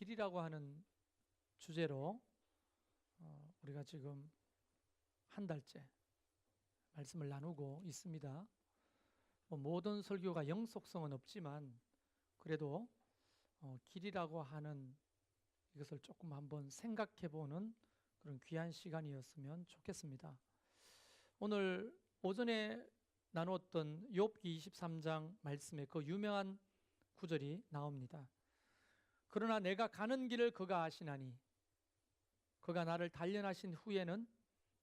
길이라고 하는 주제로 우리가 지금 한 달째 말씀을 나누고 있습니다. 모든 설교가 영속성은 없지만 그래도 길이라고 하는 이것을 조금 한번 생각해 보는 그런 귀한 시간이었으면 좋겠습니다. 오늘 오전에 나누었던 욥기 23장 말씀에 그 유명한 구절이 나옵니다. 그러나 내가 가는 길을 그가 아시나니 그가 나를 단련하신 후에는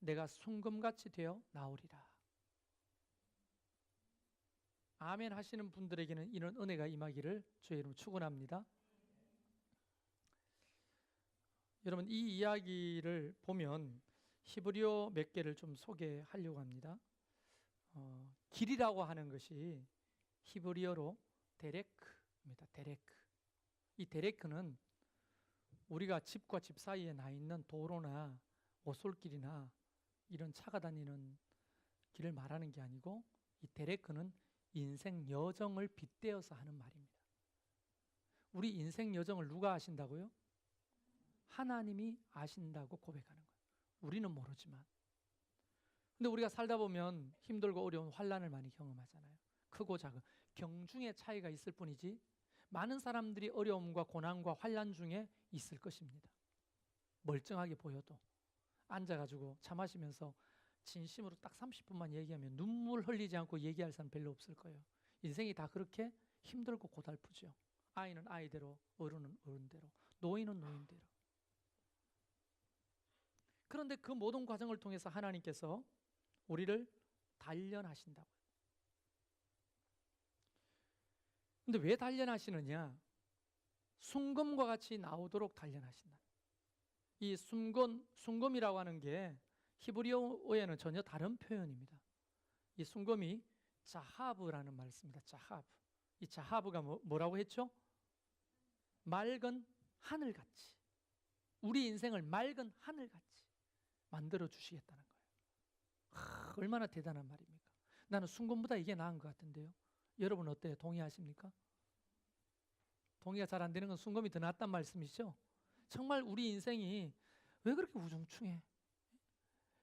내가 순금같이 되어 나오리라. 아멘 하시는 분들에게는 이런 은혜가 임하기를 주의 이름으로 축원합니다. 여러분, 이 이야기를 보면 히브리어 몇 개를 좀 소개하려고 합니다. 길이라고 하는 것이 히브리어로 데레크입니다. 데레크. 이 데레크는 우리가 집과 집 사이에 나 있는 도로나 오솔길이나 이런 차가 다니는 길을 말하는 게 아니고, 이 데레크는 인생 여정을 빗대어서 하는 말입니다. 우리 인생 여정을 누가 아신다고요? 하나님이 아신다고 고백하는 거예요. 우리는 모르지만. 근데 우리가 살다 보면 힘들고 어려운 환난을 많이 경험하잖아요. 크고 작은 경중의 차이가 있을 뿐이지 많은 사람들이 어려움과 고난과 환난 중에 있을 것입니다. 멀쩡하게 보여도 앉아가지고 차 마시면서 진심으로 딱 30분만 얘기하면 눈물 흘리지 않고 얘기할 사람 별로 없을 거예요. 인생이 다 그렇게 힘들고 고달프죠. 아이는 아이대로, 어른은 어른대로, 노인은 노인대로. 그런데 그 모든 과정을 통해서 하나님께서 우리를 단련하신다고요. 근데 왜 단련하시느냐? 순금과 같이 나오도록 단련하신다. 이 순금이라고 하는 게 히브리어에는 전혀 다른 표현입니다. 이 순금이 자하브라는 말을 씁니다. 자하브. 이 자하브가 뭐라고 했죠? 맑은 하늘같이. 우리 인생을 맑은 하늘같이 만들어 주시겠다는 거예요. 얼마나 대단한 말입니까? 나는 순금보다 이게 나은 것 같은데요. 여러분 어때요? 동의하십니까? 동의가 잘 안 되는 건 순금이 더 낫단 말씀이시죠? 정말 우리 인생이 왜 그렇게 우중충해?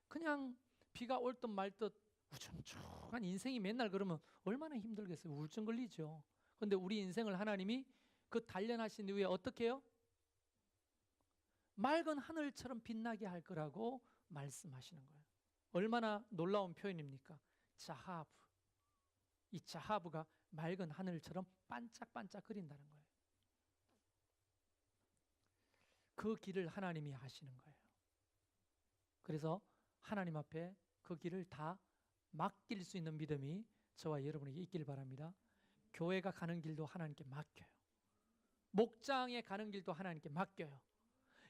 그냥 비가 올 듯 말 듯 우중충한 인생이 맨날 그러면 얼마나 힘들겠어요? 우울증 걸리죠. 그런데 우리 인생을 하나님이 그 단련하신 이후에 어떻게 해요? 맑은 하늘처럼 빛나게 할 거라고 말씀하시는 거예요. 얼마나 놀라운 표현입니까? 자하브. 이 자하브가 맑은 하늘처럼 반짝반짝거린다는 거예요. 그 길을 하나님이 하시는 거예요. 그래서 하나님 앞에 그 길을 다 맡길 수 있는 믿음이 저와 여러분에게 있길 바랍니다. 교회가 가는 길도 하나님께 맡겨요. 목장에 가는 길도 하나님께 맡겨요.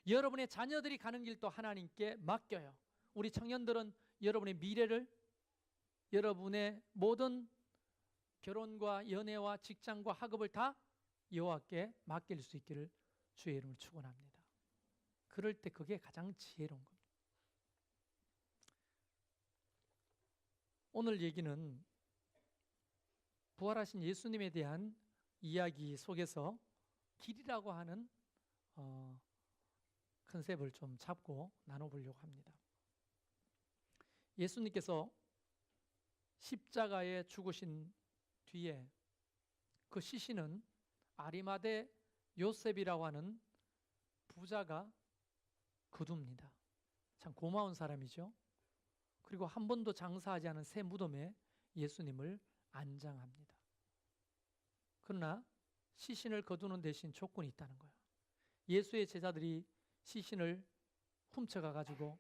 여러분의 자녀들이 가는 길도 하나님께 맡겨요. 우리 청년들은 여러분의 미래를, 여러분의 모든 결혼과 연애와 직장과 학업을 다 여호와께 맡길 수 있기를 주의 이름으로 축원합니다. 그럴 때 그게 가장 지혜로운 겁니다. 오늘 얘기는 부활하신 예수님에 대한 이야기 속에서 길이라고 하는 컨셉을 좀 잡고 나눠보려고 합니다. 예수님께서 십자가에 죽으신 뒤에 그 시신은 아리마대 요셉이라고 하는 부자가 거둡니다. 참 고마운 사람이죠. 그리고 한 번도 장사하지 않은 새 무덤에 예수님을 안장합니다. 그러나 시신을 거두는 대신 조건이 있다는 거예요. 예수의 제자들이 시신을 훔쳐가 가지고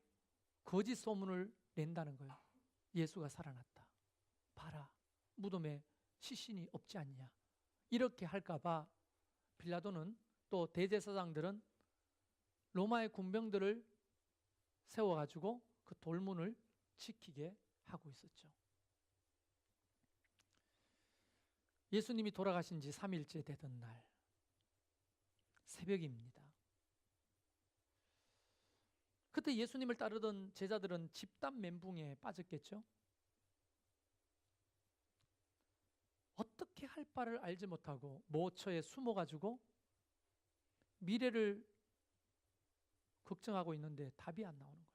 거짓 소문을 낸다는 거예요. 예수가 살아났다. 봐라, 무덤에 시신이 없지 않냐. 이렇게 할까 봐 빌라도는, 또 대제사장들은 로마의 군병들을 세워가지고 그 돌문을 지키게 하고 있었죠. 예수님이 돌아가신 지 3일째 되던 날 새벽입니다. 그때 예수님을 따르던 제자들은 집단 멘붕에 빠졌겠죠. 어떻게 할 바를 알지 못하고 모처에 숨어가지고 미래를 걱정하고 있는데 답이 안 나오는 거예요.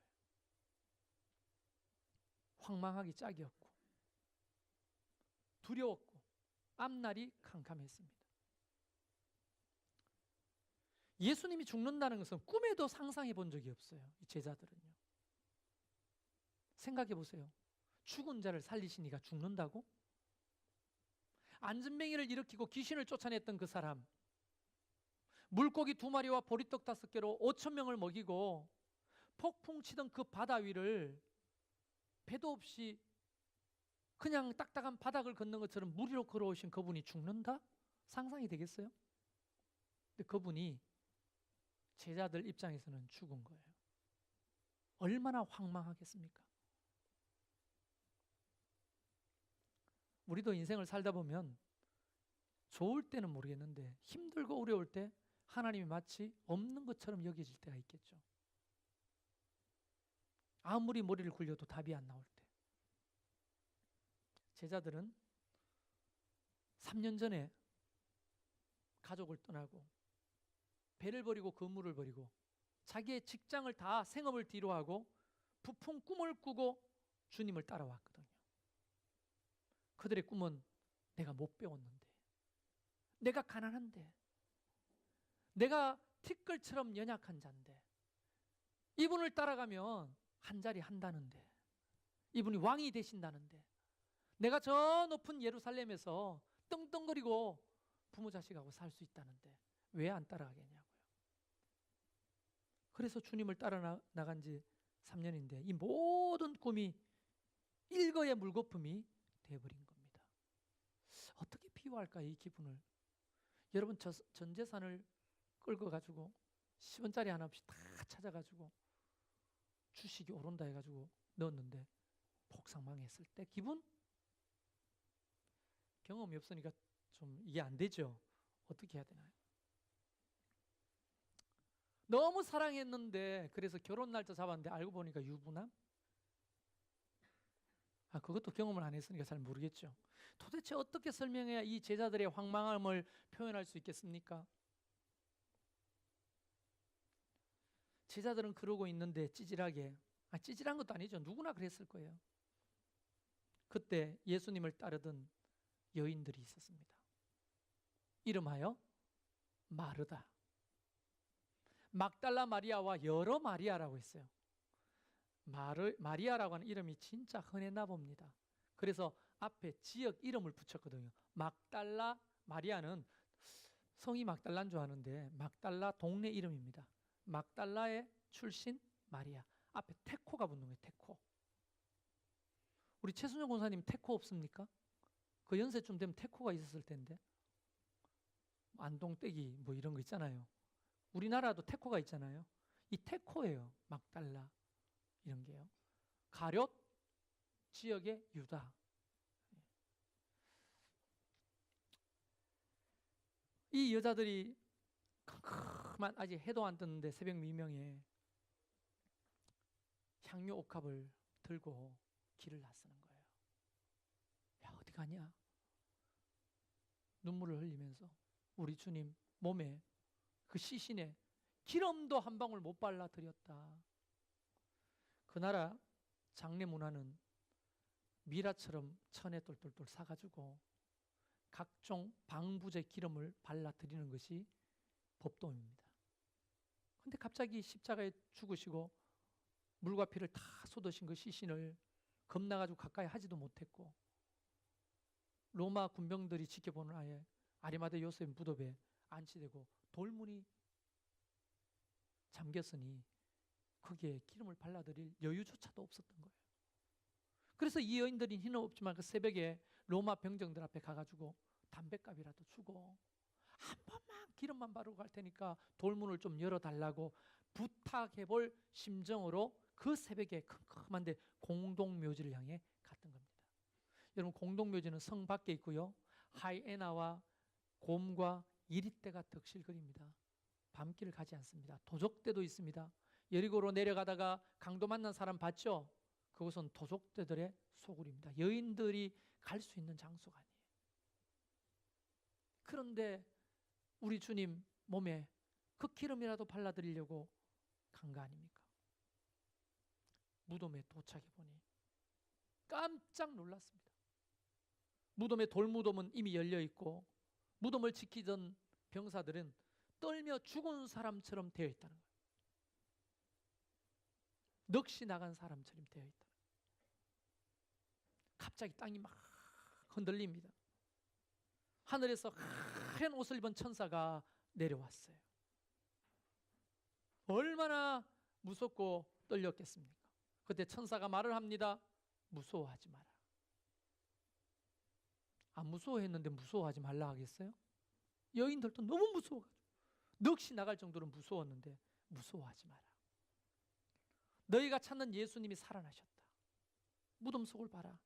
황망하기 짝이 없고 두려웠고 앞날이 캄캄했습니다. 예수님이 죽는다는 것은 꿈에도 상상해 본 적이 없어요. 이 제자들은요. 생각해 보세요. 죽은 자를 살리시니까 죽는다고? 안진뱅이를 일으키고 귀신을 쫓아냈던 그 사람, 물고기 2마리와 보리떡 5개로 5,000명을 먹이고 폭풍 치던 그 바다 위를 배도 없이 그냥 딱딱한 바닥을 걷는 것처럼 물 위로 걸어오신 그분이 죽는다? 상상이 되겠어요? 근데 그분이 제자들 입장에서는 죽은 거예요. 얼마나 황망하겠습니까? 우리도 인생을 살다 보면 좋을 때는 모르겠는데 힘들고 어려울 때 하나님이 마치 없는 것처럼 여겨질 때가 있겠죠. 아무리 머리를 굴려도 답이 안 나올 때. 제자들은 3년 전에 가족을 떠나고 배를 버리고 건물을 버리고 자기의 직장을 다 생업을 뒤로하고 부푼 꿈을 꾸고 주님을 따라왔거든요. 그들의 꿈은 내가 못 배웠는데, 내가 가난한데, 내가 티끌처럼 연약한 자인데, 이분을 따라가면 한 자리 한다는데, 이분이 왕이 되신다는데, 내가 저 높은 예루살렘에서 떵떵거리고 부모 자식하고 살 수 있다는데 왜 안 따라가겠냐고요. 그래서 주님을 따라 나간 지 3년인데 이 모든 꿈이 일거의 물거품이 되어버린 겁니다. 어떻게 비유할까요, 이 기분을? 여러분, 전 재산을 끌고 가지고 10원짜리 하나 없이 다 찾아가지고 주식이 오른다 해가지고 넣었는데 폭삭 망했을 때 기분? 경험이 없으니까 좀 이해 안 되죠. 어떻게 해야 되나요? 너무 사랑했는데 그래서 결혼 날짜 잡았는데 알고 보니까 유부남? 그것도 경험을 안 했으니까 잘 모르겠죠. 도대체 어떻게 설명해야 이 제자들의 황망함을 표현할 수 있겠습니까? 제자들은 그러고 있는데 찌질하게, 찌질한 것도 아니죠. 누구나 그랬을 거예요. 그때 예수님을 따르던 여인들이 있었습니다. 이름하여 마르다, 막달라 마리아와 여러 마리아라고 했어요. 마리아라고 하는 이름이 진짜 흔했나 봅니다. 그래서 앞에 지역 이름을 붙였거든요. 막달라 마리아는 성이 막달라인 줄 아는데 막달라 동네 이름입니다. 막달라의 출신 마리아. 앞에 테코가 붙는 거예요. 테코. 우리 최순영 권사님 테코 없습니까? 그 연세쯤 되면 테코가 있었을 텐데. 안동떼기 뭐 이런 거 있잖아요. 우리나라도 테코가 있잖아요. 이 테코예요. 막달라 이런 게요. 가룟 지역의 유다. 이 여자들이 캄캄한 아직 해도 안 떴는데 새벽 미명에 향료 옥합을 들고 길을 나서는 거예요. 야, 어디 가냐? 눈물을 흘리면서 우리 주님 몸에 그 시신에 기름도 한 방울 못 발라 드렸다. 그 나라 장례 문화는 미라처럼 천에 똘똘똘 사가지고 각종 방부제 기름을 발라 드리는 것이 법도입니다. 근데 갑자기 십자가에 죽으시고 물과 피를 다 쏟으신 그 시신을 겁나가지고 가까이 하지도 못했고 로마 군병들이 지켜보는 아예 아리마대 요셉 무덤에 안치되고 돌문이 잠겼으니 거기에 기름을 발라드릴 여유조차도 없었던 거예요. 그래서 이 여인들이 힘은 없지만 그 새벽에 로마 병정들 앞에 가가지고 담뱃값이라도 주고 한 번만 기름만 바르고 갈 테니까 돌문을 좀 열어달라고 부탁해볼 심정으로 그 새벽에 컴컴한데 공동묘지를 향해 갔던 겁니다. 여러분, 공동묘지는 성 밖에 있고요. 하이에나와 곰과 이리떼가 덕실거립니다. 밤길을 가지 않습니다. 도적대도 있습니다. 여리고로 내려가다가 강도 만난 사람 봤죠? 그곳은 도적대들의 소굴입니다. 여인들이 갈 수 있는 장소가 아니에요. 그런데 우리 주님 몸에 그 기름이라도 발라드리려고 간 거 아닙니까? 무덤에 도착해 보니 깜짝 놀랐습니다. 무덤의 돌무덤은 이미 열려 있고 무덤을 지키던 병사들은 떨며 죽은 사람처럼 되어 있다는 거예요. 넋이 나간 사람처럼 되어 있다. 갑자기 땅이 막 흔들립니다. 하늘에서 하얀 옷을 입은 천사가 내려왔어요. 얼마나 무섭고 떨렸겠습니까? 그때 천사가 말을 합니다. 무서워하지 마라. 안 무서워했는데 무서워하지 말라 하겠어요? 여인들도 너무 무서워가지고 넋이 나갈 정도로 무서웠는데 무서워하지 마라. 너희가 찾는 예수님이 살아나셨다. 무덤 속을 봐라.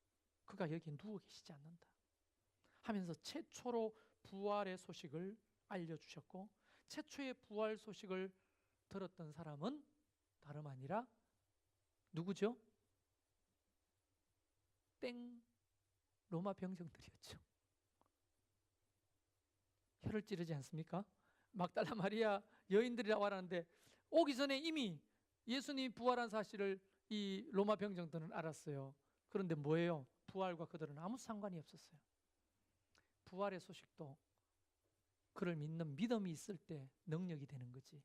그가 여기 누워 계시지 않는다 하면서 최초로 부활의 소식을 알려주셨고, 최초의 부활 소식을 들었던 사람은 다름 아니라 누구죠? 땡, 로마 병정들이었죠. 혀를 찌르지 않습니까? 막달라 마리아 여인들이 나와라는데 오기 전에 이미 예수님이 부활한 사실을 이 로마 병정들은 알았어요. 그런데 뭐예요? 부활과 그들은 아무 상관이 없었어요. 부활의 소식도 그를 믿는 믿음이 있을 때 능력이 되는 거지,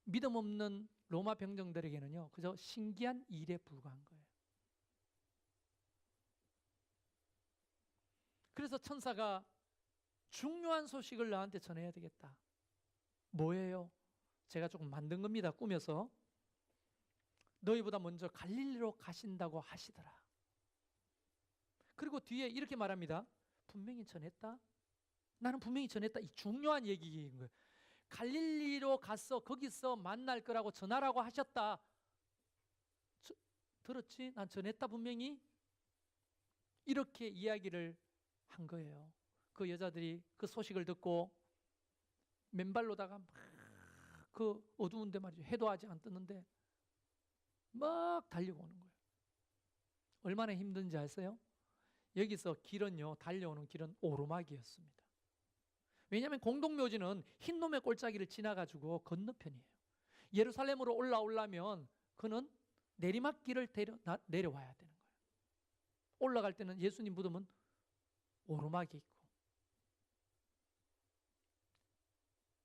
믿음 없는 로마 병정들에게는요 그저 신기한 일에 불과한 거예요. 그래서 천사가 중요한 소식을 나한테 전해야 되겠다. 뭐예요? 제가 조금 만든 겁니다. 꾸며서. 너희보다 먼저 갈릴리로 가신다고 하시더라. 그리고 뒤에 이렇게 말합니다. 분명히 전했다. 나는 분명히 전했다. 이 중요한 얘기인 거예요. 갈릴리로 가서 거기서 만날 거라고 전하라고 하셨다. 들었지? 난 전했다 분명히. 이렇게 이야기를 한 거예요. 그 여자들이 그 소식을 듣고 맨발로다가 막 그 어두운데 말이죠. 해도 아직 안 떴는데 막 달려오는 거예요. 얼마나 힘든지 아세요? 여기서 길은요, 달려오는 길은 오르막이었습니다. 왜냐하면 공동묘지는 흰놈의 골짜기를 지나가지고 건너편이에요. 예루살렘으로 올라오려면 그는 내리막길을 내려와야 되는 거예요. 올라갈 때는 예수님 무덤은 오르막이 있고,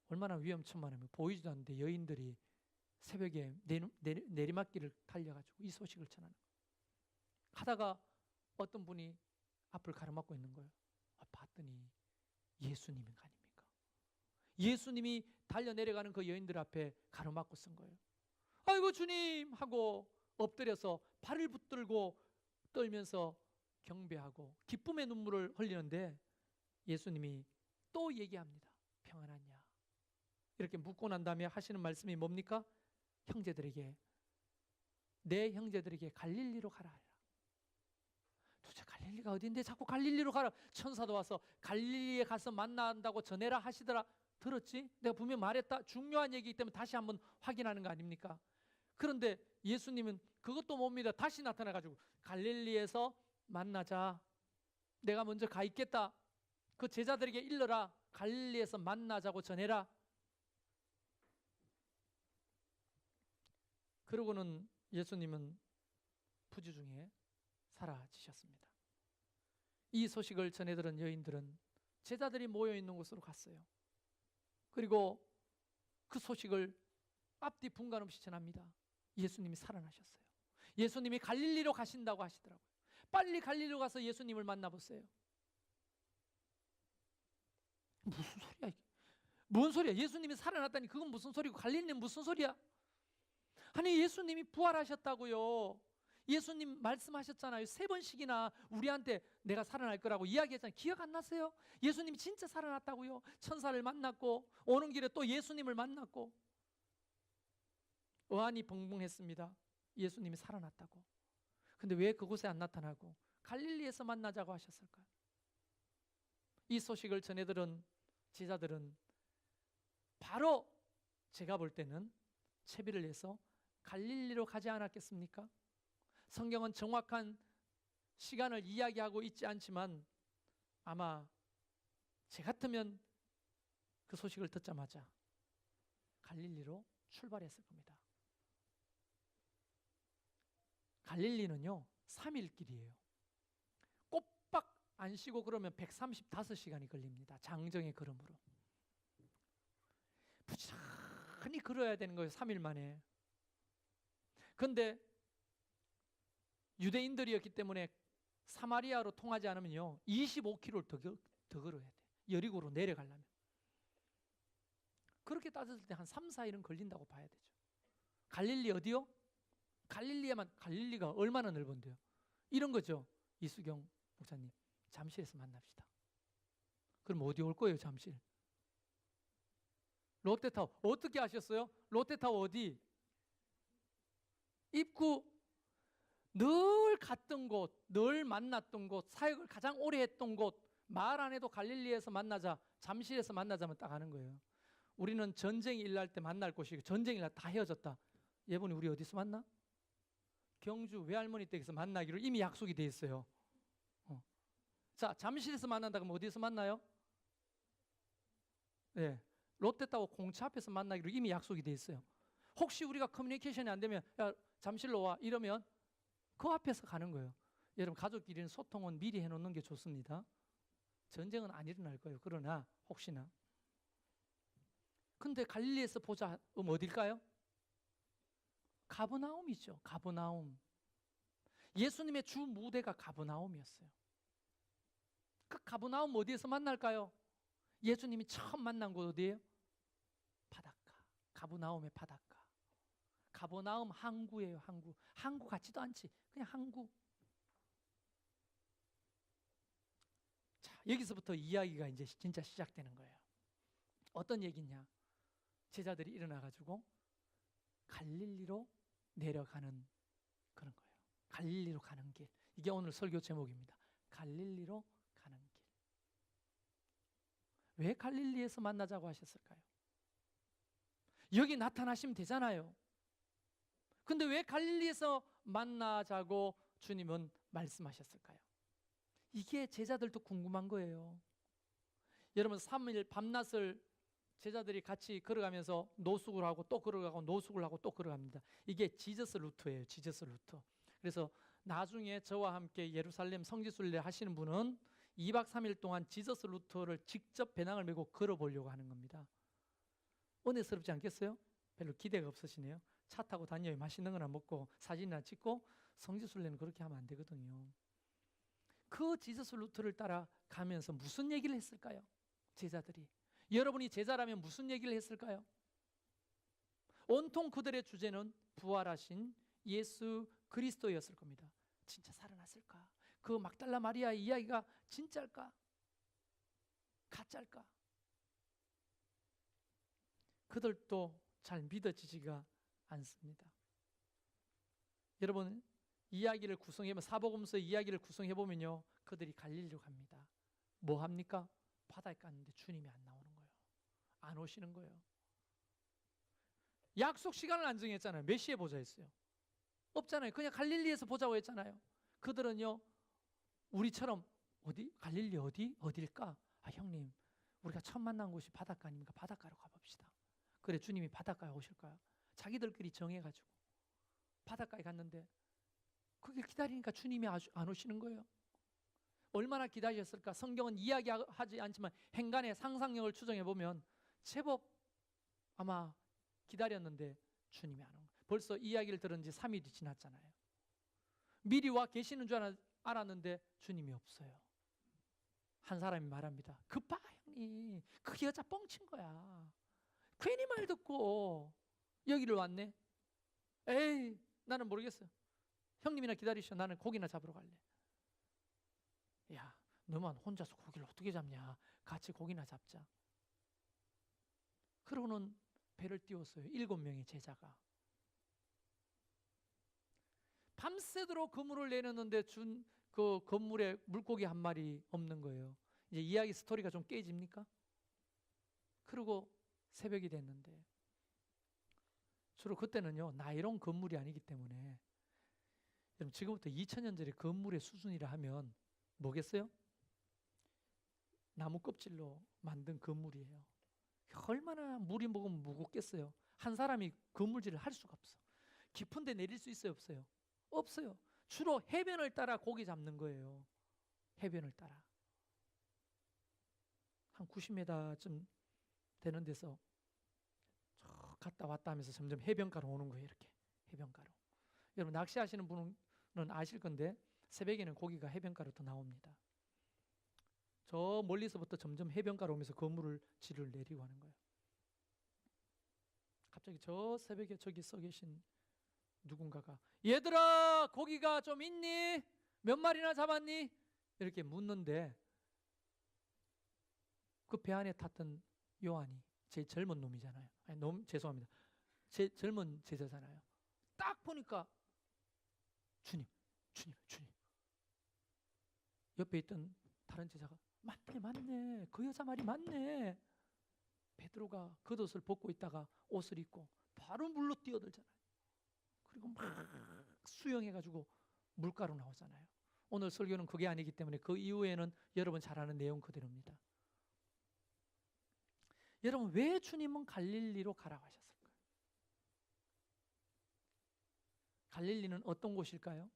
얼마나 위험천만하면 보이지도 않는데 여인들이 새벽에 내리막길을 달려가지고 이 소식을 전하는 거예요. 하다가 어떤 분이 앞을 가로막고 있는 거예요. 봤더니 예수님인 거 아닙니까? 예수님이 달려 내려가는 그 여인들 앞에 가로막고 쓴 거예요. 아이고 주님 하고 엎드려서 발을 붙들고 떨면서 경배하고 기쁨의 눈물을 흘리는데 예수님이 또 얘기합니다. 평안하냐? 이렇게 묻고 난 다음에 하시는 말씀이 뭡니까? 형제들에게, 내 형제들에게 갈릴리로 가라. 도대체 갈릴리가 어딘데 자꾸 갈릴리로 가라. 천사도 와서 갈릴리에 가서 만난다고 전해라 하시더라. 들었지? 내가 분명 말했다. 중요한 얘기이기 때문에 다시 한번 확인하는 거 아닙니까? 그런데 예수님은 그것도 뭡니다. 다시 나타나가지고 갈릴리에서 만나자. 내가 먼저 가 있겠다. 그 제자들에게 일러라. 갈릴리에서 만나자고 전해라. 그러고는 예수님은 부지 중에 사라지셨습니다. 이 소식을 전해들은 여인들은 제자들이 모여있는 곳으로 갔어요. 그리고 그 소식을 앞뒤 분간 없이 전합니다. 예수님이 살아나셨어요. 예수님이 갈릴리로 가신다고 하시더라고요. 빨리 갈릴리로 가서 예수님을 만나보세요. 무슨 소리야 이게? 뭔 소리야? 예수님이 살아났다니 그건 무슨 소리고 갈릴리는 무슨 소리야? 아니 예수님이 부활하셨다고요. 예수님 말씀하셨잖아요. 3번씩이나 우리한테 내가 살아날 거라고 이야기했잖아요. 기억 안 나세요? 예수님이 진짜 살아났다고요. 천사를 만났고 오는 길에 또 예수님을 만났고 어안이 벙벙했습니다. 예수님이 살아났다고. 근데 왜 그곳에 안 나타나고 갈릴리에서 만나자고 하셨을까요? 이 소식을 전해들은 제자들은 바로 제가 볼 때는 채비를 해서 갈릴리로 가지 않았겠습니까? 성경은 정확한 시간을 이야기하고 있지 않지만 아마 제 같으면 그 소식을 듣자마자 갈릴리로 출발했을 겁니다. 갈릴리는요 3일 길이에요. 꼬박 안 쉬고 그러면 135시간이 걸립니다. 장정의 걸음으로. 부지런히 걸어야 되는 거예요. 3일 만에. 그런데 유대인들이었기 때문에 사마리아로 통하지 않으면요 25km를 더 걸어야 돼요. 여리고로 내려가려면. 그렇게 따졌을 때 한 3, 4일은 걸린다고 봐야 되죠. 갈릴리 어디요? 갈릴리가 얼마나 넓은데요? 이런 거죠. 이수경 목사님, 잠실에서 만납시다. 그럼 어디 올 거예요, 잠실? 롯데타워. 어떻게 아셨어요? 롯데타워 어디? 입구. 늘 갔던 곳, 늘 만났던 곳, 사역을 가장 오래 했던 곳, 말 안 해도 갈릴리에서 만나자, 잠실에서 만나자면 딱 하는 거예요. 우리는 전쟁이 일날 때 만날 곳이고 전쟁이 일날 다 헤어졌다. 예분이 우리 어디서 만나? 경주 외할머니 댁에서 만나기로 이미 약속이 돼 있어요. 자, 잠실에서 만난다 그러면 어디서 만나요? 네, 롯데타워 공차 앞에서 만나기로 이미 약속이 돼 있어요. 혹시 우리가 커뮤니케이션이 안 되면 야, 잠실로 와 이러면 그 앞에서 가는 거예요. 여러분 가족끼리는 소통은 미리 해놓는 게 좋습니다. 전쟁은 안 일어날 거예요. 그러나 혹시나. 근데 갈릴리에서 보자 어딜까요? 가버나움이죠. 가버나움. 예수님의 주 무대가 가버나움이었어요. 그 가버나움 어디에서 만날까요? 예수님이 처음 만난 곳 어디예요? 바닷가. 가버나움의 바닷가. 가버나움 항구예요. 항구. 항구 같지도 않지. 그냥 항구. 자, 여기서부터 이야기가 이제 진짜 시작되는 거예요. 어떤 얘기냐? 제자들이 일어나가지고 갈릴리로 내려가는 그런 거예요. 갈릴리로 가는 길. 이게 오늘 설교 제목입니다. 갈릴리로 가는 길. 왜 갈릴리에서 만나자고 하셨을까요? 여기 나타나시면 되잖아요. 근데 왜 갈릴리에서 만나자고 주님은 말씀하셨을까요? 이게 제자들도 궁금한 거예요. 여러분 3일 밤낮을 제자들이 같이 걸어가면서 노숙을 하고 또 걸어가고 노숙을 하고 또 걸어갑니다. 이게 지저스 루트예요. 지저스 루트. 그래서 나중에 저와 함께 예루살렘 성지순례 하시는 분은 2박 3일 동안 지저스 루트를 직접 배낭을 메고 걸어보려고 하는 겁니다. 은혜스럽지 않겠어요? 별로 기대가 없으시네요. 차 타고 다녀요. 맛있는 거나 먹고 사진이나 찍고. 성지순례는 그렇게 하면 안 되거든요. 그 지저스 루트를 따라 가면서 무슨 얘기를 했을까요? 제자들이. 여러분이 제자라면 무슨 얘기를 했을까요? 온통 그들의 주제는 부활하신 예수 그리스도였을 겁니다. 진짜 살아났을까? 그 막달라 마리아의 이야기가 진짜일까? 가짜일까? 그들도 잘 믿어지지가 않습니다. 여러분 이야기를 구성해보면 사복음서 이야기를 구성해보면요 그들이 갈릴리로 갑니다. 뭐 합니까? 바다에 갔는데 주님이 안 나오는 거예요. 안 오시는 거예요. 약속 시간을 안 정했잖아요. 몇 시에 보자 했어요? 없잖아요. 그냥 갈릴리에서 보자고 했잖아요. 그들은요 우리처럼 어디? 갈릴리 어디? 어딜까? 아 형님 우리가 처음 만난 곳이 바닷가 아닙니까? 바닷가로 가봅시다. 그래 주님이 바닷가에 오실까요? 자기들끼리 정해가지고 바닷가에 갔는데 그길 기다리니까 주님이 안 오시는 거예요. 얼마나 기다리셨을까? 성경은 이야기하지 않지만 행간의 상상력을 추정해보면 제법 아마 기다렸는데 주님이 안 온 거예요. 벌써 이야기를 들은 지 3일이 지났잖아요. 미리 와 계시는 줄 알았는데 주님이 없어요. 한 사람이 말합니다. 그봐 형님 그 여자 뻥친 거야. 괜히 말 듣고 여기를 왔네. 에이 나는 모르겠어요. 형님이나 기다리셔. 나는 고기나 잡으러 갈래. 야 너만 혼자서 고기를 어떻게 잡냐. 같이 고기나 잡자. 그러고는 배를 띄웠어요. 7명의 제자가. 밤새도록 그물을 내렸는데 준 그 건물에 물고기 한 마리 없는 거예요. 이제 이야기 스토리가 좀 깨집니까? 그리고 새벽이 됐는데 주로 그때는요 나이론 건물이 아니기 때문에 여러분 지금부터 2000년 전의 건물의 수준이라 하면 뭐겠어요? 나무 껍질로 만든 건물이에요. 얼마나 물이 먹으면 무겁겠어요. 한 사람이 그물질을 할 수가 없어. 깊은 데 내릴 수 있어요, 없어요? 없어요. 주로 해변을 따라 고기 잡는 거예요. 해변을 따라. 한 90m쯤 되는 데서 쭉 갔다 왔다 하면서 점점 해변가로 오는 거예요. 이렇게 해변가로. 여러분 낚시하시는 분은 아실 건데 새벽에는 고기가 해변가로 더 나옵니다. 저 멀리서부터 점점 해변가로 오면서 그물을 질을 내리고 하는 거예요. 갑자기 저 새벽에 저기 서 계신 누군가가 얘들아 고기가 좀 있니? 몇 마리나 잡았니? 이렇게 묻는데 그 배 안에 탔던 요한이 제일 젊은 놈이잖아요. 아니, 죄송합니다. 제일 젊은 제자잖아요. 딱 보니까 주님. 옆에 있던 다른 제자가 맞네. 그 여자 말이 맞네. 베드로가 겉옷을 벗고 있다가 옷을 입고 바로 물로 뛰어들잖아요. 그리고 막 수영해가지고 물가로 나오잖아요. 오늘 설교는 그게 아니기 때문에 그 이후에는 여러분 잘 아는 내용 그대로입니다. 여러분 왜 주님은 갈릴리로 가라고 하셨을까요? 갈릴리는 어떤 곳일까요?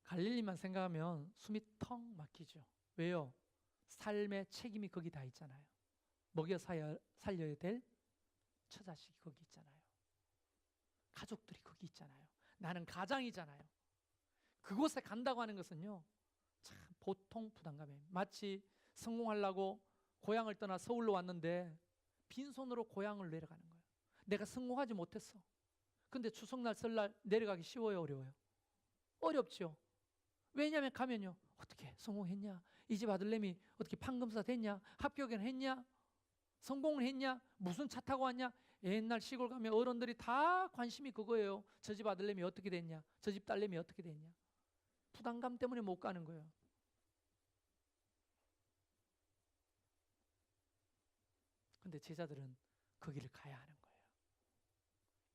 갈릴리만 생각하면 숨이 턱 막히죠. 왜요? 삶의 책임이 거기 다 있잖아요. 먹여 살려야 될 처자식이 거기 있잖아요. 가족들이 거기 있잖아요. 나는 가장이잖아요. 그곳에 간다고 하는 것은요, 참 보통 부담감이에요. 마치 성공하려고 고향을 떠나 서울로 왔는데 빈손으로 고향을 내려가는 거예요. 내가 성공하지 못했어. 근데 추석날 설날 내려가기 쉬워요, 어려워요? 어렵죠. 왜냐하면 가면요, 어떻게 성공했냐? 이 집 아들내미 어떻게 판검사 됐냐? 합격은 했냐? 성공을 했냐? 무슨 차 타고 왔냐? 옛날 시골 가면 어른들이 다 관심이 그거예요. 저 집 아들내미 어떻게 됐냐? 저 집 딸내미 어떻게 됐냐? 부담감 때문에 못 가는 거예요. 근데 제자들은 거기를 가야 하는 거예요.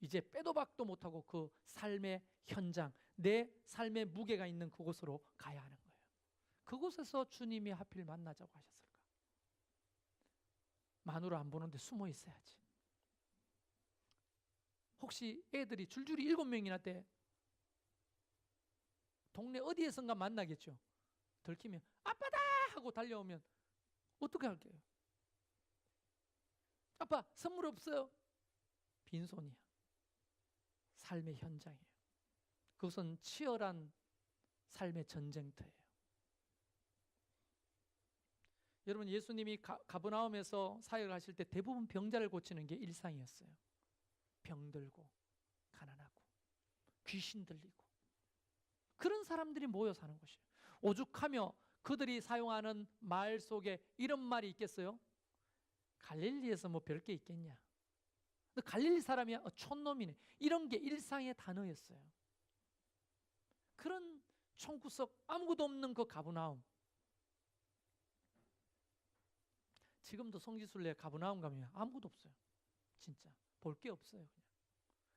이제 빼도 박도 못하고 그 삶의 현장, 내 삶의 무게가 있는 그곳으로 가야 하는 거예요. 그곳에서 주님이 하필 만나자고 하셨을까? 마누라 안 보는데 숨어 있어야지. 혹시 애들이 줄줄이 7명이나 때 동네 어디에선가 만나겠죠. 들키면 아빠다 하고 달려오면 어떻게 할게요? 아빠 선물 없어요? 빈손이야. 삶의 현장이에요. 그것은 치열한 삶의 전쟁터예요. 여러분 예수님이 가버나움에서 사역을 하실 때 대부분 병자를 고치는 게 일상이었어요. 병들고 가난하고 귀신 들리고 그런 사람들이 모여 사는 곳이에요. 오죽하며 그들이 사용하는 말 속에 이런 말이 있겠어요? 갈릴리에서 뭐 별 게 있겠냐? 갈릴리 사람이야? 촌놈이네. 이런 게 일상의 단어였어요. 그런 총구석 아무것도 없는 그 가버나움. 지금도 성지순례 가버나움 가면 아무것도 없어요. 진짜 볼 게 없어요. 그냥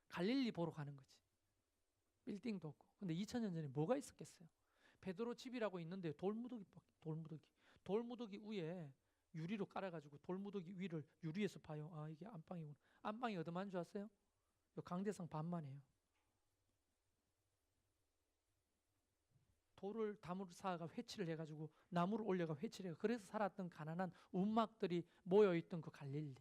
갈릴리 보러 가는 거지. 빌딩도 없고. 근데 2000년 전에 뭐가 있었겠어요? 베드로 집이라고 있는데 돌무더기 위에 유리로 깔아가지고 돌무더기 위를 유리에서 봐요. 아 이게 안방이구나. 안방이 어디만 줄 아세요? 강대상 반만이에요. 돌을 다물사가 회치를 해가지고 나무를 올려가 회치를 해가 그래서 살았던 가난한 운막들이 모여있던 그 갈릴리.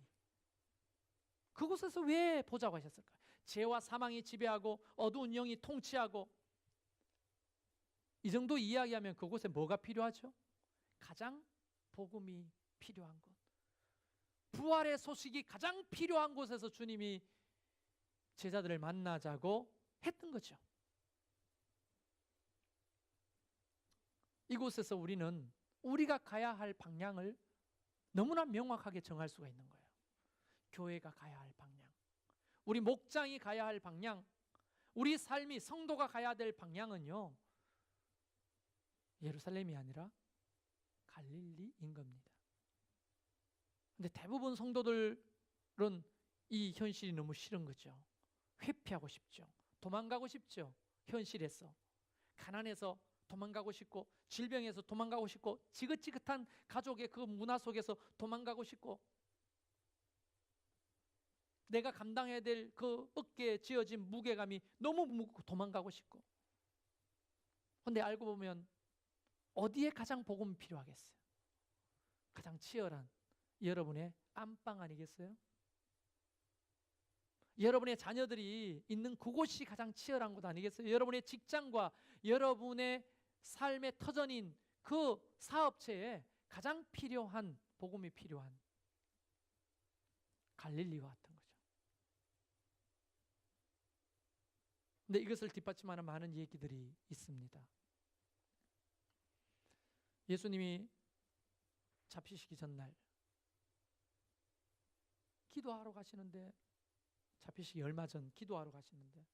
그곳에서 왜 보자고 하셨을까? 죄와 사망이 지배하고 어두운 영이 통치하고 이 정도 이야기하면 그곳에 뭐가 필요하죠? 가장 복음이 필요한 곳, 부활의 소식이 가장 필요한 곳에서 주님이 제자들을 만나자고 했던 거죠. 이곳에서 우리는 우리가 가야 할 방향을 너무나 명확하게 정할 수가 있는 거예요. 교회가 가야 할 방향, 우리 목장이 가야 할 방향, 우리 삶이 성도가 가야 될 방향은요, 예루살렘이 아니라 갈릴리인 겁니다. 근데 대부분 성도들은 이 현실이 너무 싫은 거죠. 회피하고 싶죠. 도망가고 싶죠. 현실에서. 가난해서 도망가고 싶고, 질병에서 도망가고 싶고, 지긋지긋한 가족의 그 문화 속에서 도망가고 싶고, 내가 감당해야 될 그 어깨에 지어진 무게감이 너무 무겁고 도망가고 싶고. 근데 알고 보면 어디에 가장 복음이 필요하겠어요? 가장 치열한 여러분의 안방 아니겠어요? 여러분의 자녀들이 있는 그곳이 가장 치열한 곳 아니겠어요? 여러분의 직장과 여러분의 삶의 터전인 그 사업체에 가장 필요한, 복음이 필요한 갈릴리와 같은 거죠. 근데 이것을 뒷받침하는 많은 얘기들이 있습니다. 예수님이 잡히시기 전날 기도하러 가시는데, 잡히시기 얼마 전 기도하러 가시는데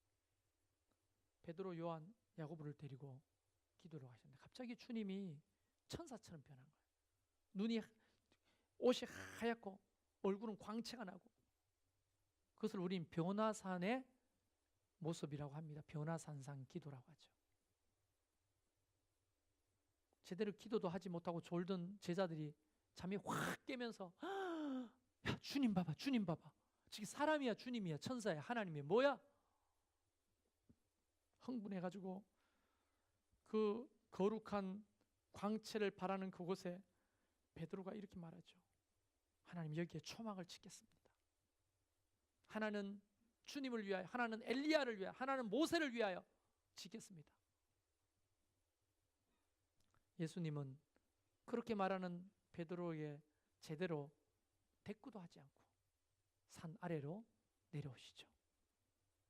베드로, 요한, 야고보를 데리고 기도를 가셨는데 갑자기 주님이 천사처럼 변한 거예요. 눈이, 옷이 하얗고 얼굴은 광채가 나고, 그것을 우린 변화산의 모습이라고 합니다. 변화산상 기도라고 하죠. 제대로 기도도 하지 못하고 졸던 제자들이 잠이 확 깨면서 야, 주님 봐봐, 주님 봐봐. 지금 사람이야, 주님이야, 천사야, 하나님이야, 뭐야? 흥분해가지고 그 거룩한 광채를 바라는 그곳에 베드로가 이렇게 말하죠. 하나님, 여기에 초막을 치겠습니다. 하나는 주님을 위하여, 하나는 엘리야를 위하여, 하나는 모세를 위하여 지겠습니다. 예수님은 그렇게 말하는 베드로에게 제대로 대꾸도 하지 않고 산 아래로 내려오시죠.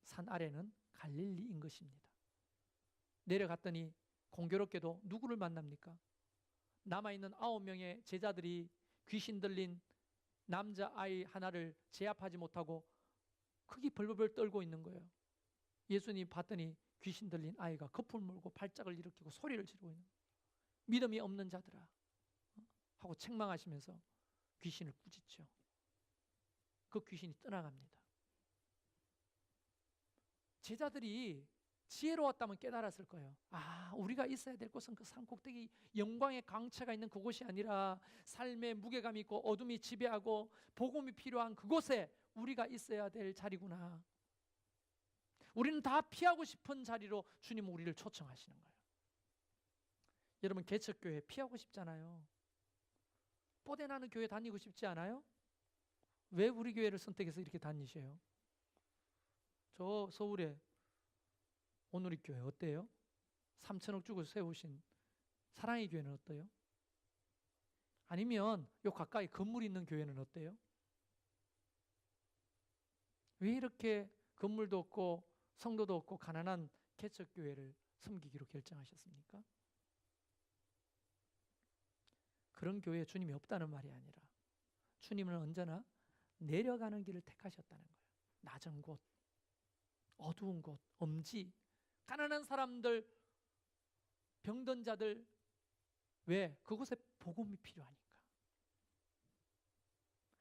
산 아래는 갈릴리인 것입니다. 내려갔더니 공교롭게도 누구를 만납니까? 남아있는 9명의 제자들이 귀신 들린 남자아이 하나를 제압하지 못하고 크게 벌벌 떨고 있는 거예요. 예수님 봤더니 귀신 들린 아이가 거품 물고 발작을 일으키고 소리를 지르고 있는 거예요. 믿음이 없는 자들아 하고 책망하시면서 귀신을 꾸짖죠. 그 귀신이 떠나갑니다. 제자들이 지혜로웠다면 깨달았을 거예요. 아, 우리가 있어야 될 곳은 그 산 꼭대기 영광의 광채가 있는 그곳이 아니라 삶의 무게감이 있고 어둠이 지배하고 복음이 필요한 그곳에 우리가 있어야 될 자리구나. 우리는 다 피하고 싶은 자리로 주님은 우리를 초청하시는 거예요. 여러분, 개척교회 피하고 싶잖아요. 뽀대나는 교회 다니고 싶지 않아요? 왜 우리 교회를 선택해서 이렇게 다니셔요? 저 서울에 오누리 교회 어때요? 3천억 주고 세우신 사랑의 교회는 어때요? 아니면 요 가까이 건물 있는 교회는 어때요? 왜 이렇게 건물도 없고 성도도 없고 가난한 개척교회를 섬기기로 결정하셨습니까? 그런 교회에 주님이 없다는 말이 아니라 주님은 언제나 내려가는 길을 택하셨다는 거예요. 낮은 곳, 어두운 곳, 엄지, 가난한 사람들, 병든 자들. 왜? 그곳에 복음이 필요하니까.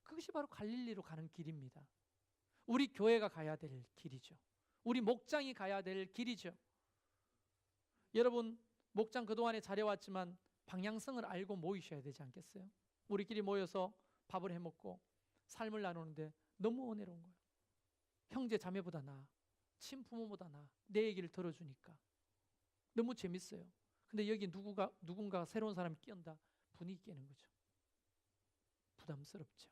그것이 바로 갈릴리로 가는 길입니다. 우리 교회가 가야 될 길이죠. 우리 목장이 가야 될 길이죠. 여러분, 목장 그동안에 잘해왔지만 방향성을 알고 모이셔야 되지 않겠어요? 우리끼리 모여서 밥을 해먹고 삶을 나누는데 너무 은혜로운 거예요. 형제 자매보다 나아, 친부모보다 나아, 내 얘기를 들어주니까 너무 재밌어요. 근데 여기 누군가 새로운 사람이 끼얹다, 분위기 깨는 거죠. 부담스럽죠.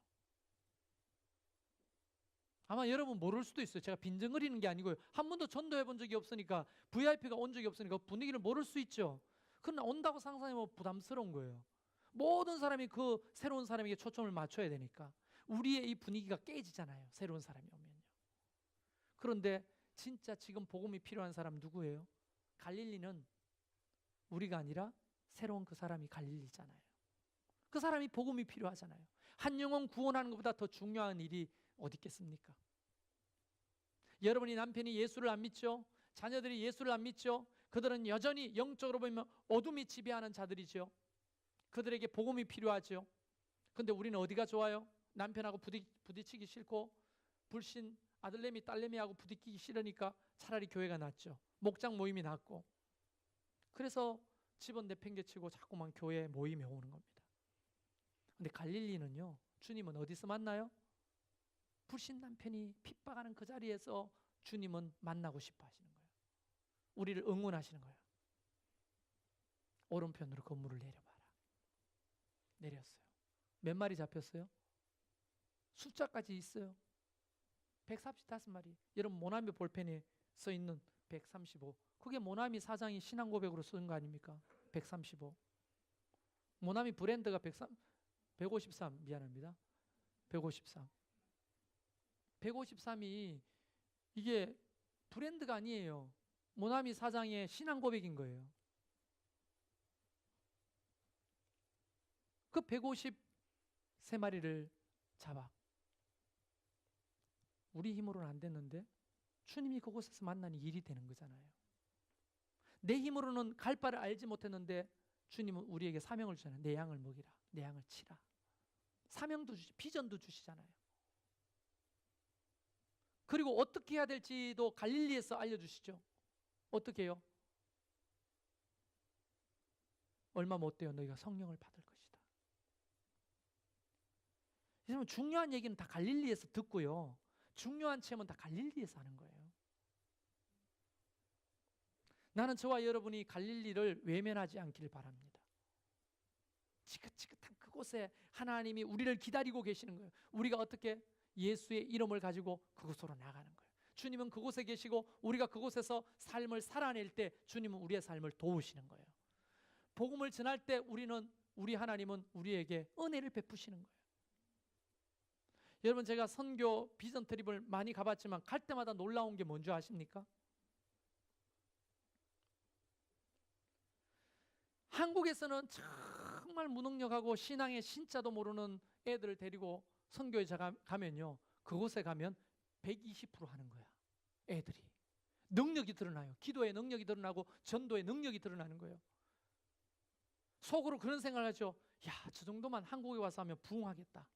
아마 여러분 모를 수도 있어요. 제가 빈정거리는 게 아니고요. 한 번도 전도해 본 적이 없으니까, VIP가 온 적이 없으니까 분위기를 모를 수 있죠. 그러나 온다고 상상하면 부담스러운 거예요. 모든 사람이 그 새로운 사람에게 초점을 맞춰야 되니까 우리의 이 분위기가 깨지잖아요. 새로운 사람이 오면요. 그런데 진짜 지금 복음이 필요한 사람 누구예요? 갈릴리는 우리가 아니라 새로운 그 사람이 갈릴리잖아요. 그 사람이 복음이 필요하잖아요. 한 영혼 구원하는 것보다 더 중요한 일이 어디 있겠습니까? 여러분이 남편이 예수를 안 믿죠? 자녀들이 예수를 안 믿죠? 그들은 여전히 영적으로 보면 어둠이 지배하는 자들이죠. 그들에게 복음이 필요하죠. 근데 우리는 어디가 좋아요? 남편하고 부딪히기 싫고 불신 아들내미 딸내미하고 부딪히기 싫으니까 차라리 교회가 낫죠. 목장 모임이 낫고. 그래서 집은 내팽개치고 자꾸만 교회 모임에 오는 겁니다. 근데 갈릴리는요, 주님은 어디서 만나요? 불신 남편이 핍박하는 그 자리에서 주님은 만나고 싶어 하시는 거예요. 우리를 응원하시는 거예요. 오른편으로 건물을 내려봐라. 내렸어요. 몇 마리 잡혔어요? 숫자까지 있어요. 135마리. 여러분 모나미 볼펜에 써 있는 135. 그게 모나미 사장이 신앙 고백으로 쓴 거 아닙니까? 135. 모나미 브랜드가 153. 미안합니다. 153. 153이 이게 브랜드가 아니에요. 모나미 사장의 신앙 고백인 거예요. 그 153마리를 잡아. 우리 힘으로는 안 됐는데 주님이 그곳에서 만나니 일이 되는 거잖아요. 내 힘으로는 갈 바를 알지 못했는데 주님은 우리에게 사명을 주잖아요. 내 양을 먹이라. 내 양을 치라. 사명도 주시, 비전도 주시잖아요. 그리고 어떻게 해야 될지도 갈릴리에서 알려주시죠. 어떻게 해요? 얼마 못 돼요. 너희가 성령을 받을 것이다. 여러분 중요한 얘기는 다 갈릴리에서 듣고요. 중요한 체험은 다 갈릴리에서 하는 거예요. 나는 저와 여러분이 갈릴리를 외면하지 않기를 바랍니다. 지긋지긋한 그곳에 하나님이 우리를 기다리고 계시는 거예요. 우리가 어떻게 예수의 이름을 가지고 그곳으로 나가는 거예요. 주님은 그곳에 계시고 우리가 그곳에서 삶을 살아낼 때 주님은 우리의 삶을 도우시는 거예요. 복음을 전할 때 우리 하나님은 우리에게 은혜를 베푸시는 거예요. 여러분 제가 선교 비전 트립을 많이 가봤지만 갈 때마다 놀라운 게 뭔지 아십니까? 한국에서는 정말 무능력하고 신앙의 신자도 모르는 애들을 데리고 선교에 가면요. 그곳에 가면 120% 하는 거야. 애들이. 능력이 드러나요. 기도의 능력이 드러나고 전도의 능력이 드러나는 거예요. 속으로 그런 생각을 하죠. 야, 저 정도만 한국에 와서 하면 부흥하겠다.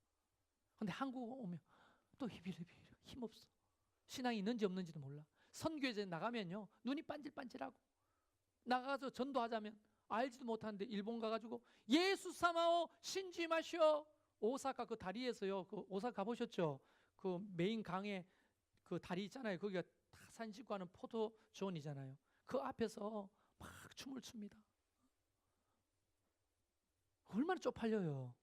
근데 한국 오면 또 힘없어. 신앙이 있는지 없는지도 몰라. 선교에 나가면요. 눈이 반질반질하고 나가서 전도하자면 알지도 못하는데 일본 가가지고 예수 사마오 신지 마시오. 오사카 그 다리에서요. 그 오사카 가보셨죠? 그 메인 강에 그 다리 있잖아요. 거기가 다 사진 찍고 하는 포토존이잖아요. 그 앞에서 막 춤을 춥니다. 얼마나 쪽팔려요.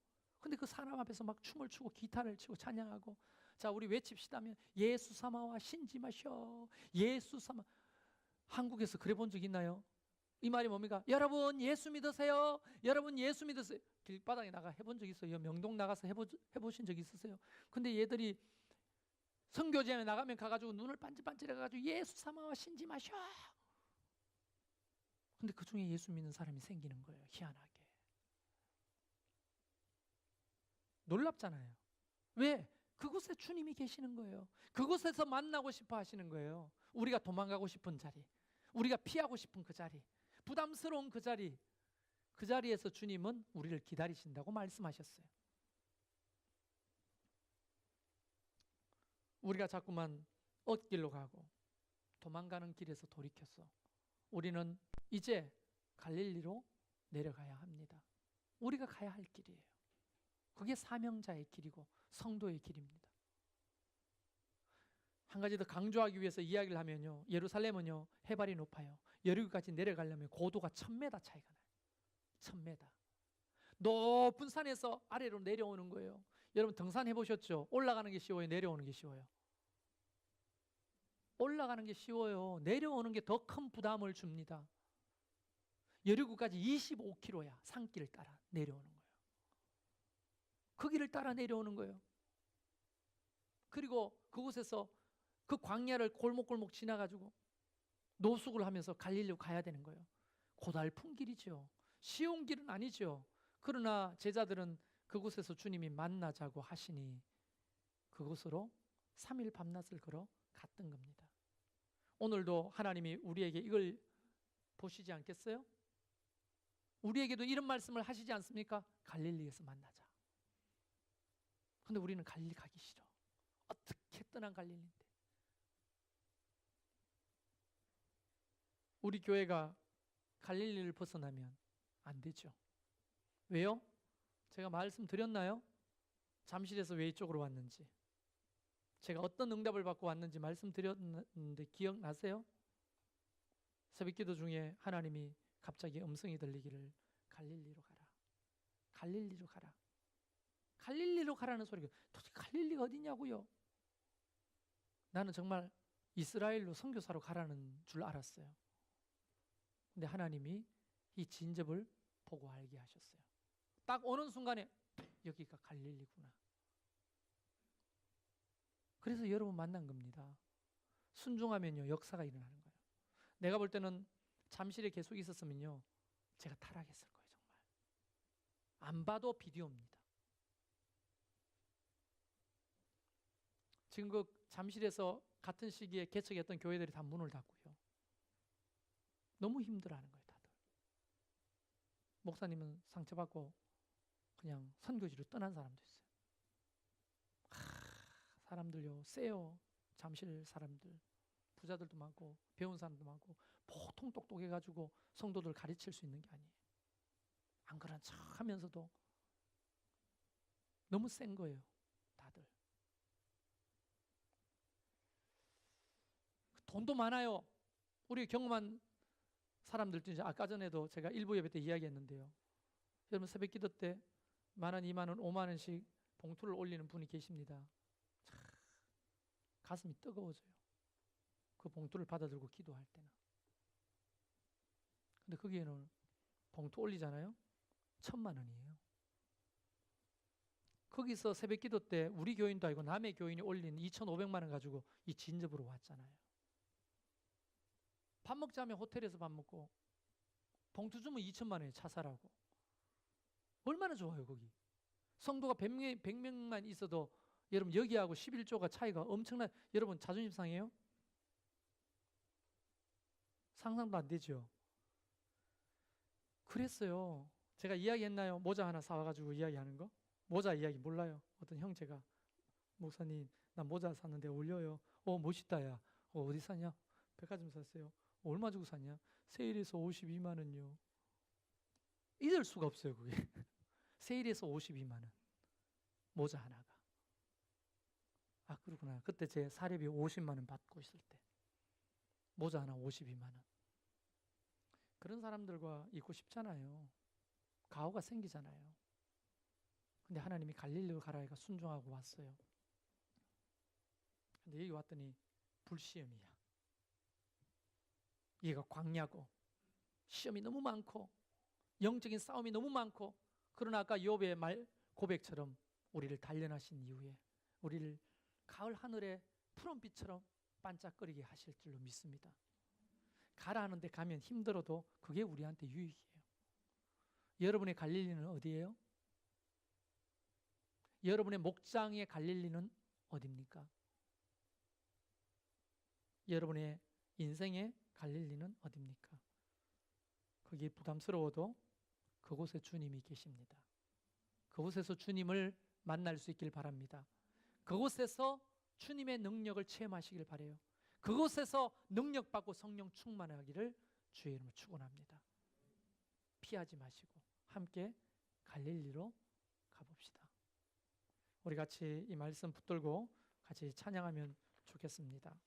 근데 그 사람 앞에서 막 춤을 추고 기타를 치고 찬양하고 자 우리 외칩시다면 예수 사마와 신지 마시오. 예수 사마. 한국에서 그래 본 적 있나요? 이 말이 뭡니까? 여러분 예수 믿으세요. 여러분 예수 믿으세요. 길바닥에 나가 해본 적 있어요? 명동 나가서 해보신 적 있으세요? 근데 얘들이 선교제에 나가면 가가지고 눈을 반질반질 해가지고 예수 사마와 신지 마셔. 근데 그 중에 예수 믿는 사람이 생기는 거예요. 희한하게. 놀랍잖아요. 왜? 그곳에 주님이 계시는 거예요. 그곳에서 만나고 싶어 하시는 거예요. 우리가 도망가고 싶은 자리, 우리가 피하고 싶은 그 자리, 부담스러운 그 자리, 그 자리에서 주님은 우리를 기다리신다고 말씀하셨어요. 우리가 자꾸만 엇길로 가고 도망가는 길에서 돌이켰어. 우리는 이제 갈릴리로 내려가야 합니다. 우리가 가야 할 길이에요. 그게 사명자의 길이고 성도의 길입니다. 한 가지 더 강조하기 위해서 이야기를 하면요. 예루살렘은요. 해발이 높아요. 여리고까지 내려가려면 고도가 1000m 차이가 나요. 1000m. 높은 산에서 아래로 내려오는 거예요. 여러분 등산해 보셨죠? 올라가는 게 쉬워요? 내려오는 게 쉬워요? 올라가는 게 쉬워요. 내려오는 게 더 큰 부담을 줍니다. 여리고까지 25km야. 산길을 따라 내려오는 거예요. 그 길을 따라 내려오는 거예요. 그리고 그곳에서 그 광야를 골목골목 지나가지고 노숙을 하면서 갈릴리로 가야 되는 거예요. 고달픈 길이죠. 쉬운 길은 아니죠. 그러나 제자들은 그곳에서 주님이 만나자고 하시니 그곳으로 3일 밤낮을 걸어 갔던 겁니다. 오늘도 하나님이 우리에게 이걸 보시지 않겠어요? 우리에게도 이런 말씀을 하시지 않습니까? 갈릴리에서 만나자. 근데 우리는 갈릴리 가기 싫어. 어떻게 떠난 갈릴리인데. 우리 교회가 갈릴리를 벗어나면 안 되죠. 왜요? 제가 말씀드렸나요? 잠실에서 왜 이쪽으로 왔는지. 제가 어떤 응답을 받고 왔는지 말씀드렸는데 기억나세요? 새벽기도 중에 하나님이 갑자기 음성이 들리기를 갈릴리로 가라. 갈릴리로 가라. 갈릴리로 가라는 소리가 도대체 갈릴리가 어디냐고요? 나는 정말 이스라엘로 선교사로 가라는 줄 알았어요. 근데 하나님이 이 진접을 보고 알게 하셨어요. 딱 오는 순간에 여기가 갈릴리구나. 그래서 여러분 만난 겁니다. 순종하면요 역사가 일어나는 거예요. 내가 볼 때는 잠실에 계속 있었으면요 제가 타락했을 거예요. 정말 안 봐도 비디오입니다. 지금 그 잠실에서 같은 시기에 개척했던 교회들이 다 문을 닫고요. 너무 힘들어하는 거예요 다들. 목사님은 상처받고 그냥 선교지로 떠난 사람도 있어요. 사람들요 세요. 잠실 사람들 부자들도 많고 배운 사람도 많고 보통 똑똑해가지고 성도들 가르칠 수 있는 게 아니에요. 안 그런 척 하면서도 너무 센 거예요 다들. 돈도 많아요. 우리 경험한 사람들도 이제 아까 전에도 제가 일부 예배 때 이야기했는데요. 여러분 새벽 기도 때 10,000원, 20,000원, 50,000원씩 봉투를 올리는 분이 계십니다. 참, 가슴이 뜨거워져요. 그 봉투를 받아들고 기도할 때는. 근데 거기에는 봉투 올리잖아요. 1,000,000원이에요. 거기서 새벽 기도 때 우리 교인도 아니고 남의 교인이 올린 2,500만 원 가지고 이 진접으로 왔잖아요. 밥 먹자면 호텔에서 밥 먹고 봉투 주면 2,000만 원에 차 사라고. 얼마나 좋아요 거기. 성도가 100명만 있어도 여러분 여기하고 11조가 차이가 엄청나. 여러분 자존심 상해요? 상상도 안 되죠. 그랬어요. 제가 이야기했나요? 모자 하나 사와가지고 이야기하는 거? 모자 이야기 몰라요. 어떤 형제가 목사님 나 모자 샀는데 어울려요. 멋있다 야. 어디 사냐? 백화점 샀어요. 얼마 주고 샀냐? 세일해서 52만 원요. 잊을 수가 없어요 그게. 세일해서 52만 원. 모자 하나가. 아 그렇구나. 그때 제 사례비 50만 원 받고 있을 때 모자 하나 52만 원. 그런 사람들과 있고 싶잖아요. 가오가 생기잖아요. 근데 하나님이 갈릴리로 가라 해가 순종하고 왔어요. 근데 여기 왔더니 불시험이야. 얘가 광야고 시험이 너무 많고 영적인 싸움이 너무 많고, 그러나 아까 욥의 말 고백처럼 우리를 단련하신 이후에 우리를 가을 하늘의 푸른빛처럼 반짝거리게 하실 줄로 믿습니다. 가라 하는데 가면 힘들어도 그게 우리한테 유익이에요. 여러분의 갈릴리는 어디예요? 여러분의 목장의 갈릴리는 어디입니까? 여러분의 인생의 갈릴리는 어디입니까? 그게 부담스러워도 그곳에 주님이 계십니다. 그곳에서 주님을 만날 수 있길 바랍니다. 그곳에서 주님의 능력을 체험하시길 바라요. 그곳에서 능력받고 성령 충만하기를 주의 이름으로 축원합니다. 피하지 마시고 함께 갈릴리로 가봅시다. 우리 같이 이 말씀 붙들고 같이 찬양하면 좋겠습니다.